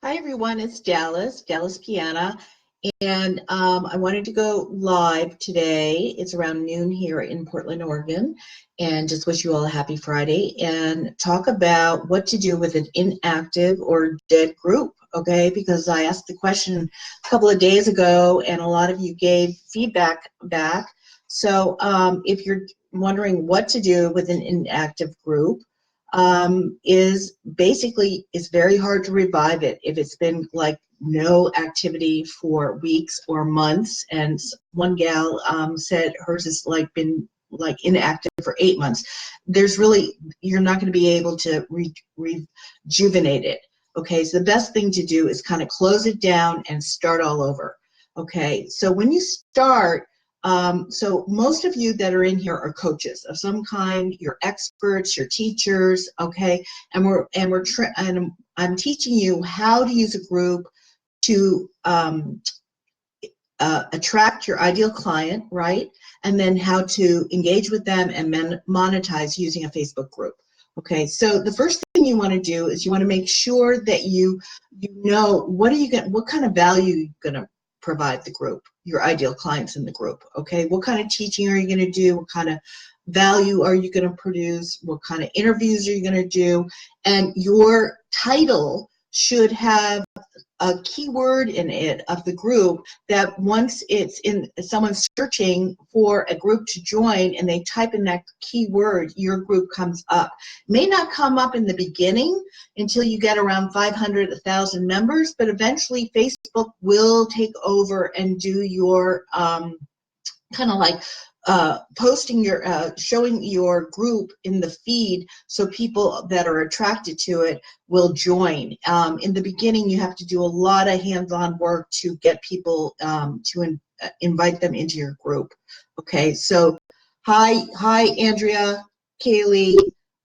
Hi everyone, it's Dallas Piana, and I wanted to go live today. It's around noon here in Portland, Oregon, and just wish you all a happy Friday and talk about what to do with an inactive or dead group, okay? Because I asked the question a couple of days ago and a lot of you gave feedback back. So if you're wondering what to do with an inactive group, is basically it's very hard to revive it if it's been like no activity for weeks or months. And one gal said hers has like been like inactive for 8 months. There's really, you're not going to be able to rejuvenate it. Okay, so the best thing to do is kind of close it down and start all over. Okay, so when you start, so most of you that are in here are coaches of some kind. You're experts, you're teachers, okay? And I'm teaching you how to use a group to attract your ideal client, right? And then how to engage with them and monetize using a Facebook group. Okay, so the first thing you want to do is you want to make sure that you know what kind of value you're going to provide the group, your ideal clients in the group. Okay, what kind of teaching are you going to do? What kind of value are you going to produce? What kind of interviews are you going to do? And your title should have a keyword in it of the group that once it's in, someone's searching for a group to join and they type in that keyword, your group comes up. It may not come up in the beginning until you get around 500, 1,000 members, but eventually Facebook will take over and do your kind of like posting your, showing your group in the feed so people that are attracted to it will join. In the beginning, you have to do a lot of hands-on work to get people to invite them into your group. Okay, so hi Andrea, Kaylee,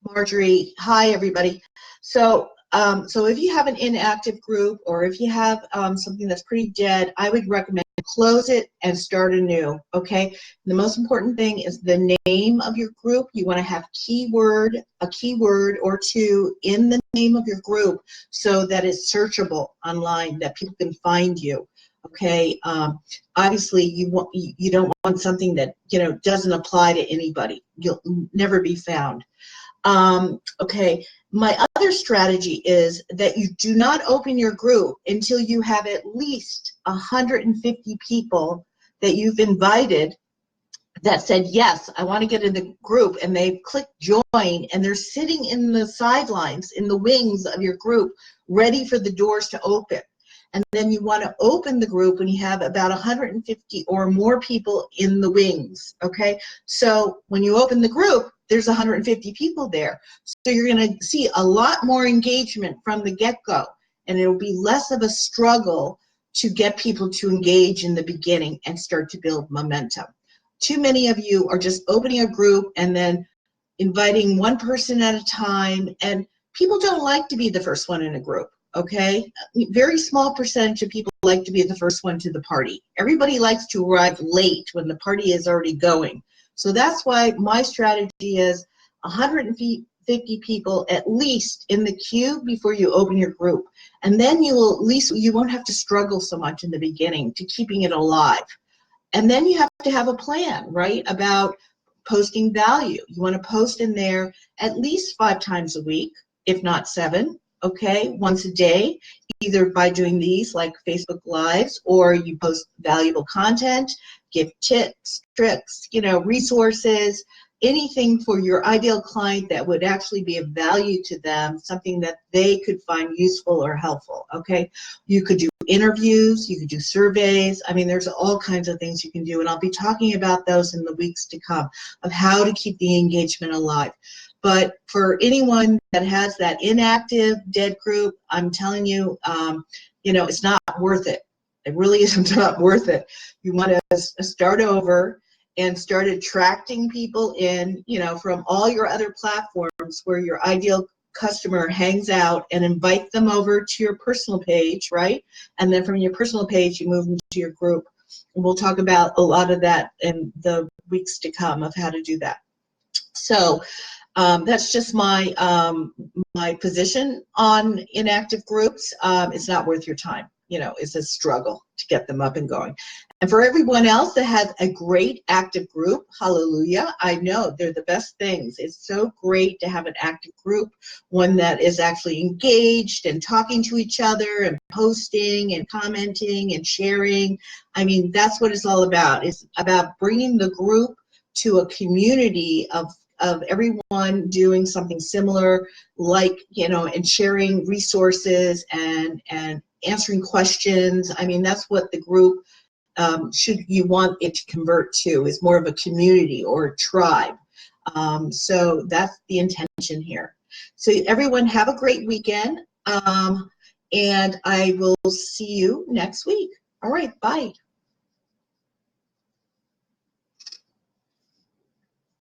Marjorie, hi everybody. So if you have an inactive group or if you have something that's pretty dead, I would recommend close it and start anew, okay? The most important thing is the name of your group. You want to have a keyword or two in the name of your group so that it's searchable online, that people can find you, okay? Obviously, you don't want something that, you know, doesn't apply to anybody. You'll never be found. Okay, my other strategy is that you do not open your group until you have at least 150 people that you've invited that said, yes, I want to get in the group, and they've clicked join, and they're sitting in the sidelines, in the wings of your group, ready for the doors to open. And then you want to open the group when you have about 150 or more people in the wings, okay? So when you open the group, there's 150 people there. So you're going to see a lot more engagement from the get-go, and it'll be less of a struggle to get people to engage in the beginning and start to build momentum. Too many of you are just opening a group and then inviting one person at a time, and people don't like to be the first one in a group, okay? Very small percentage of people like to be the first one to the party. Everybody likes to arrive late when the party is already going. So that's why my strategy is 150 people at least in the queue before you open your group. And then you won't have to struggle so much in the beginning to keeping it alive. And then you have to have a plan, right, about posting value. You want to post in there at least 5 times a week, if not 7, okay, once a day, either by doing these like Facebook Lives, or you post valuable content, give tips, tricks, you know, resources, anything for your ideal client that would actually be of value to them, something that they could find useful or helpful, okay? You could do interviews, you could do surveys. I mean, there's all kinds of things you can do, and I'll be talking about those in the weeks to come of how to keep the engagement alive. But for anyone that has that inactive, dead group, I'm telling you, you know, it's not worth it. It really isn't not worth it. You want to start over and start attracting people in, you know, from all your other platforms where your ideal customer hangs out, and invite them over to your personal page, right? And then from your personal page, you move into your group. And we'll talk about a lot of that in the weeks to come of how to do that. So That's just my my position on inactive groups. It's not worth your time. You know, it's a struggle to get them up and going. And for everyone else that has a great active group, hallelujah, I know they're the best things. It's so great to have an active group, one that is actually engaged and talking to each other and posting and commenting and sharing. I mean, that's what it's all about. It's about bringing the group to a community of everyone doing something similar, like, you know, and sharing resources and answering questions. I mean, that's what the group should you want it to convert to, is more of a community or a tribe. So that's the intention here. So everyone have a great weekend, and I will see you next week. All right, bye.